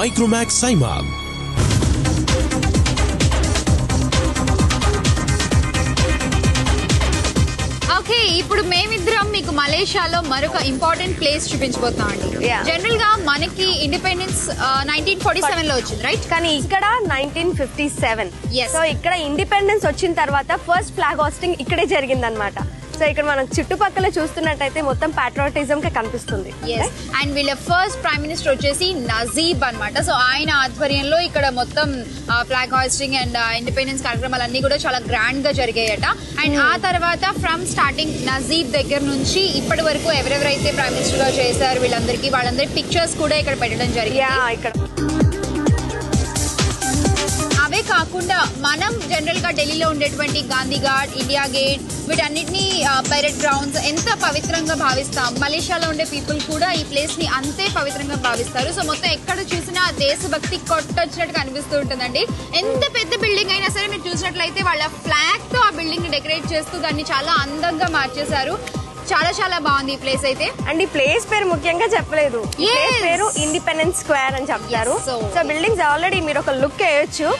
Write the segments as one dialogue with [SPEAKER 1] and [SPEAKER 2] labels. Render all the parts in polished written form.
[SPEAKER 1] Micromax సైమాల్.
[SPEAKER 2] Okay, ఇప్పుడు మేమిద్దరం మీకు మలేషియాలో మరొక ఇంపార్టెంట్ ప్లేస్ చూపించబోతున్నాం అండి. జనరల్ గా మనకి ఇండిపెండెన్స్ 1947 లో వచ్చింది, రైట్?
[SPEAKER 3] కానీ ఇక్కడ 1957. సో ఇక్కడ ఇండిపెండెన్స్ వచ్చిన తర్వాత ఫస్ట్ ఫ్లాగ్ హోస్టింగ్ ఇక్కడే జరిగింది అనమాట. సో ఇక్కడ మనం చుట్టుపక్కల చూస్తున్నట్టయితే మొత్తం పాట్రియాటిజం గా కనిపిస్తుంది.
[SPEAKER 2] అండ్ వీళ్ళ ఫస్ట్ ప్రైమ్ మినిస్టర్ వచ్చేసి నజీబ్ అన్నమాట. సో ఆయన ఆధ్వర్యంలో ఇక్కడ మొత్తం ఫ్లాగ్ హాయిస్టింగ్ అండ్ ఇండిపెండెన్స్ కార్యక్రమాలన్నీ కూడా చాలా గ్రాండ్ గా జరిగాయట. అండ్ ఆ తర్వాత ఫ్రమ్ స్టార్టింగ్ నజీబ్ దగ్గర నుంచి ఇప్పటి వరకు ఎవరెవరైతే ప్రైమ్ మినిస్టర్ గా చేశారు వాళ్ళందరి పిక్చర్స్ కూడా ఇక్కడ పెట్టడం జరిగింది. అవే కాకుండా మనం జనరల్ గా ఢిల్లీలో ఉండేటువంటి గాంధీ ఘాట్, ఇండియా గేట్, వీటన్నిటిని పైరెట్ గ్రౌండ్స్ ఎంత పవిత్రంగా భావిస్తాం, మలేషియాలో ఉండే పీపుల్ కూడా ఈ ప్లేస్ ని అంతే పవిత్రంగా భావిస్తారు. సో మొత్తం ఎక్కడ చూసినా దేశభక్తి కొట్టొచ్చినట్టు కనిపిస్తూ ఉంటుందండి. ఎంత పెద్ద బిల్డింగ్ అయినా సరే మీరు చూసినట్లయితే వాళ్ళ ఫ్లాగ్ తో ఆ బిల్డింగ్ ని డెకరేట్ చేస్తూ దాన్ని చాలా అందంగా మార్చేశారు. చాలా చాలా బాగుంది ఈ ప్లేస్ అయితే.
[SPEAKER 3] అండ్ ఈ ప్లేస్ పేరు ముఖ్యంగా చెప్పలేదు. ఈ ప్లేస్ పేరు ఇండిపెండెన్స్ స్క్వేర్ అని చెప్తారు. సో బిల్డింగ్స్ ఆల్రెడీ మీరు ఒక లుక్ వేయొచ్చు.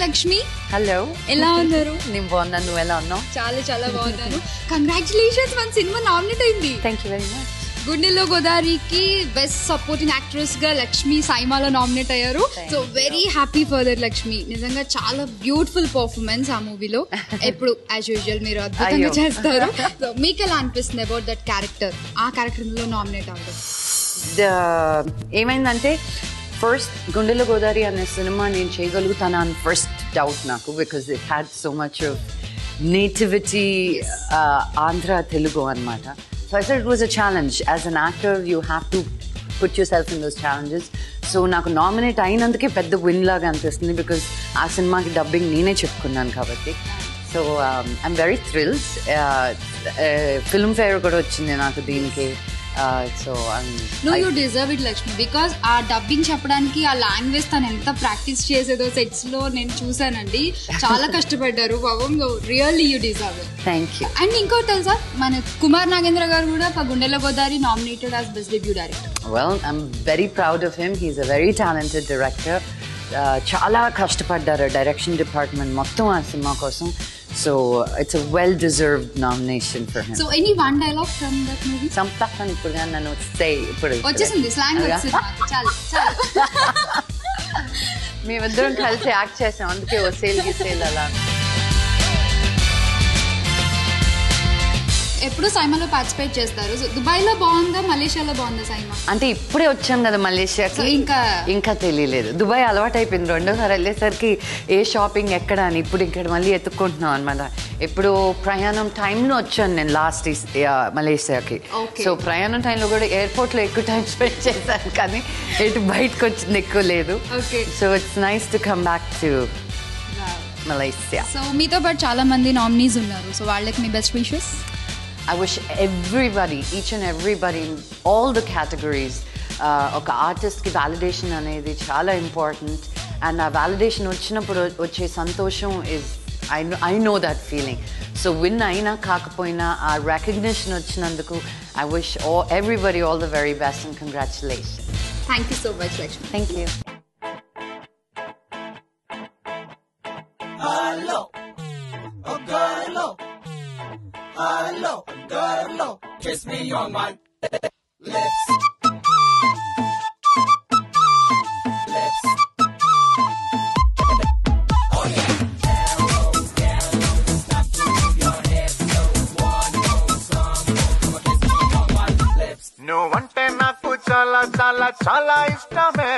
[SPEAKER 2] లక్ష్మి,
[SPEAKER 4] హలో,
[SPEAKER 2] ఎలా ఉన్నారు?
[SPEAKER 4] నేను బాగున్నాను, నువ్వు ఎలా ఉన్నావు?
[SPEAKER 2] చాలా చాలా బాగున్నాను. కంగ్రాచులేషన్స్, మన సినిమా నామినేట్ అయింది.
[SPEAKER 4] Thank you very much.
[SPEAKER 2] గుండెలో గోదావరికి బెస్ట్ సపోర్టింగ్ యాక్ట్రెస్ గా లక్ష్మి సైమాలో నామినేట్ అయ్యారు. So very happy for that Lakshmi. నిజంగా చాలా బ్యూటిఫుల్ పర్ఫార్మెన్స్ ఆ మూవీలో. ఎప్పుడు యాజ్ యూజువల్ మీరు అద్భుతంగా చేస్తారు. సో మీకు ఎలా అనిపిస్తుంది అబౌట్ దట్ క్యారెక్టర్, ఆ క్యారెక్టర్ లో నామినేట్ అవ్వడం?
[SPEAKER 4] ఏమైందంటే ఫస్ట్ గుండెలో గోదావరి అనే సినిమా నేను చేయగలుగుతాను అని ఫస్ట్ డౌట్ నాకు, because it had so much of nativity, Andhra Telugu అనమాట. So I said it was a challenge. As an actor you have to put yourself in those challenges. So నాకు nominate అయినందుకే పెద్ద win లాగా అనిపిస్తుంది, because ఆ సినిమాకి dubbing నేనే చెప్పుకున్నాను కాబట్టి. So I'm very thrilled. Filmfare కూడా వచ్చింది నాకు దీనికి. So
[SPEAKER 2] no, you deserve it, Lakshmi, because ఆ డబ్బింగ్ చెప్పడానికి ఆ లాంగ్వేజ్ తను ఎంత ప్రాక్టీస్ చేసేదో సెట్స్ లో నేను చూసానండి. చాలా కష్టపడ్డారు పాపం. Really you deserve it.
[SPEAKER 4] Thank you.
[SPEAKER 2] And ఇంకోటి తెలుసా, మన కుమార్ నాగేంద్ర గారు కూడా గుండెలో Godavari nominated as best debut director.
[SPEAKER 4] Well, I'm very proud of him. He's a very talented director. చాలా కష్టపడ్డారు డైరెక్షన్ డిపార్ట్మెంట్ మొత్తం ఆ సినిమా కోసం. So it's a well-deserved nomination for him.
[SPEAKER 2] So any one dialogue from that movie?
[SPEAKER 4] సంపక్కని ఇప్పుడు నన్ను say ఇప్పుడు
[SPEAKER 2] వచ్చేసింది slang వచ్చింది. చాలు చాలు.
[SPEAKER 4] మేమిద్దరం కలిసి యాక్ట్ చేసాం, అందుకే ఓ సేల్ గిసేల్ అలా.
[SPEAKER 2] ఎప్పుడు సైమాలో పార్టిసిపేట్ చేస్తారు. దుబాయ్ లో బాగుందా, మలేషియాలో బాగుందా సైమా?
[SPEAKER 4] అంటే ఇప్పుడే వచ్చాం కదా మలేషియాకి, ఇంకా తెలియలేదు. దుబాయ్ అలవాటు అయిపోయింది. రెండోసారి వెళ్ళేసరికి ఏ షాపింగ్ ఎక్కడ అని ఇప్పుడు ఇక్కడ మళ్ళీ ఎత్తుక్కుంటున్నాం అనమాట. ఇప్పుడు ప్రయాణం టైంలో వచ్చాను నేను లాస్ట్ మలేషియాకి. సో ప్రయాణం టైంలో కూడా ఎయిర్పోర్ట్ లో ఎక్కువ టైం స్పెండ్ చేశాను, కానీ ఎటు బయటకు వచ్చింది ఎక్కువ లేదు. So it's nice to come back to Malaysia.
[SPEAKER 2] So మీతో పాటు చాలా మంది నామినీస్ ఉన్నారు. సో వాళ్ళకి మీ best wishes.
[SPEAKER 4] I wish everybody, each and everybody in all the categories, ఒక ఆర్టిస్ట్కి వ్యాలిడేషన్ అనేది చాలా ఇంపార్టెంట్. అండ్ ఆ వ్యాలిడేషన్ వచ్చినప్పుడు వచ్చే సంతోషం is I know that feeling. So win అయినా కాకపోయినా ఆ recognition వచ్చినందుకు I wish everybody all the very best and congratulations.
[SPEAKER 2] Thank you so much, Lakshmi.
[SPEAKER 4] Thank you.
[SPEAKER 5] Hello, oh girl, hello, girl, kiss me on my lips. Lips. Oh yeah. Stop to move your hips. So one more song, come on, kiss me on my lips.
[SPEAKER 6] నువ్వంటే నాకు చాలా చాలా చాలా ఇష్టమే,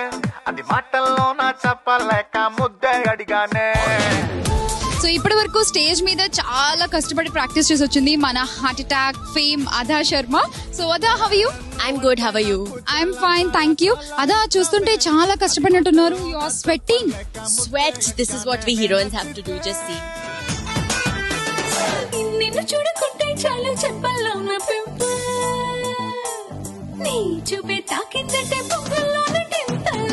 [SPEAKER 6] అది మాటల్లోన చెప్పలేక ముద్దే అడిగానే.
[SPEAKER 2] So ఇప్పటి వరకు స్టేజ్ మీద చాలా కష్టపడి ప్రాక్టీస్ చేసి వచ్చింది మన heart attack fame Adah Sharma. So Adah, how are you?
[SPEAKER 1] I'm good. How are you?
[SPEAKER 2] I'm fine, thank you. Adah, చూస్తుంటే చాలా కష్టపడినట్టున్నారు. You are sweating.
[SPEAKER 1] Sweat. This is what we heroines have to do. Just see.
[SPEAKER 7] నిన్ను చూడకుంటే చాలు చెప్పల్లో నా పింపుల్, నీ చూపే తాకిందంటే పొగల్లోన టింపుల్.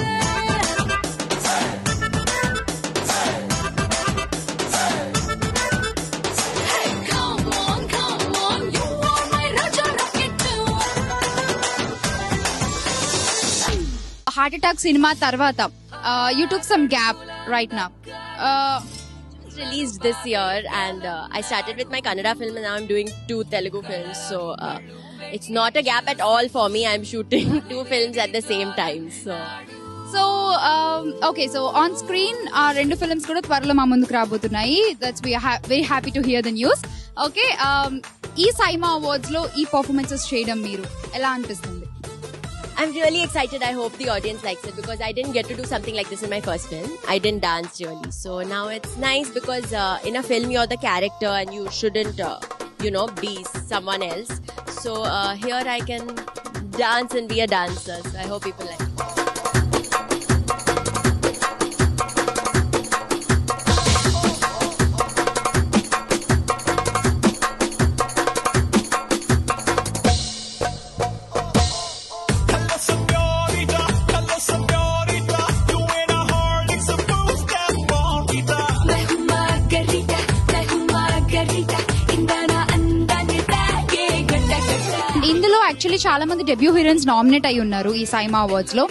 [SPEAKER 7] Hey, come on, you are my Raja Rocket.
[SPEAKER 2] Heart attack cinema తర్వాత you took some gap right now.
[SPEAKER 1] It's released this year, and I started with my Kannada film, and now I'm doing 2 Telugu films. So it's not a gap at all for me. I'm shooting 2 films at the same time.
[SPEAKER 2] So okay, so on screen ఆ 2 films కూడా త్వరలో మా ముందుకు రాబోతున్నాయి. That's very happy to hear the news. Okay, ఈ SIIMA awards లో ఈ performances చేయడం మీరు ఎలా అనిపిస్తుంది?
[SPEAKER 1] I'm really excited. I hope the audience likes it, because I didn't get to do something like this in my first film. I didn't dance really. So now it's nice, because in a film you're the character and you shouldn't, be someone else. So here I can dance and be a dancer. So I hope people like it.
[SPEAKER 2] ఇందులో actually చాలా మంది debut heroines nominate అయి ఉన్నారు ఈ SIIMA awards లో.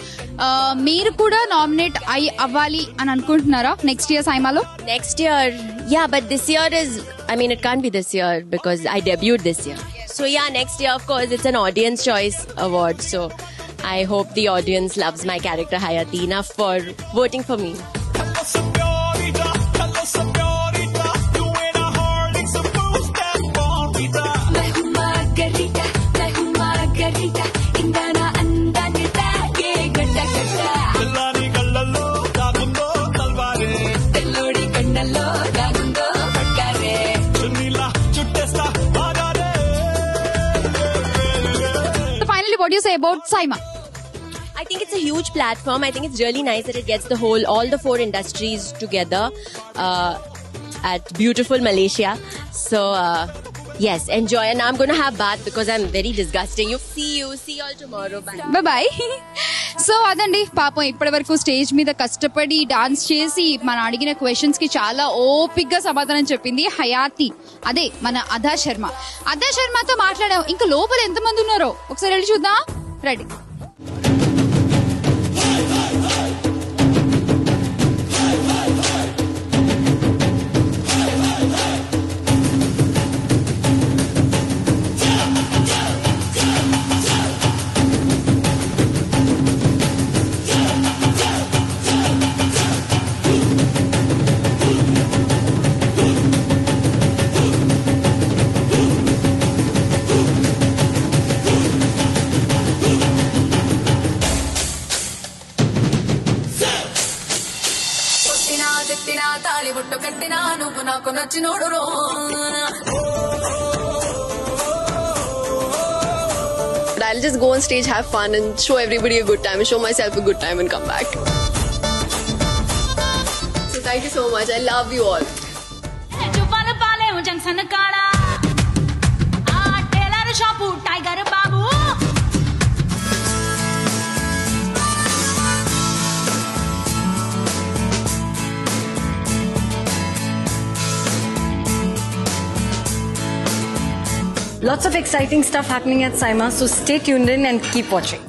[SPEAKER 2] మీరు కూడా nominate అవ్వాలి అని అనుకుంటున్నారా నెక్స్ట్ ఇయర్ సైమాలో?
[SPEAKER 1] Next year, yeah, but this year it can't be this year because I debuted this year. So yeah, next year, of course, it's an audience choice award. So I hope the audience loves my character Hayati enough for voting for me.
[SPEAKER 2] What do you say about Saima?
[SPEAKER 1] I think it's a huge platform. I think it's really nice that it gets all the 4 industries together at beautiful Malaysia. So yes, enjoy. And now I'm going to have bath because I'm very disgusting. See you all tomorrow. Bye.
[SPEAKER 2] Bye. So అదండి, పాపం ఇప్పటి వరకు stage మీద కష్టపడి dance చేసి మన అడిగిన questions కి చాలా ఓపిక్ గా సమాధానం చెప్పింది హయాతి, అదే మన అదా శర్మ. అదా శర్మతో మాట్లాడాం. ఇంకా లోపల ఎంతమంది ఉన్నారో ఒకసారి వెళ్ళి చూద్దాం. Ready?
[SPEAKER 3] I'll just go on stage, have fun, and show everybody a good time, and show myself a good time, and come back. So thank you so much. I love you all.
[SPEAKER 7] Tiger Babu.
[SPEAKER 8] Lots of exciting stuff happening at Saima, so stay tuned in and keep watching.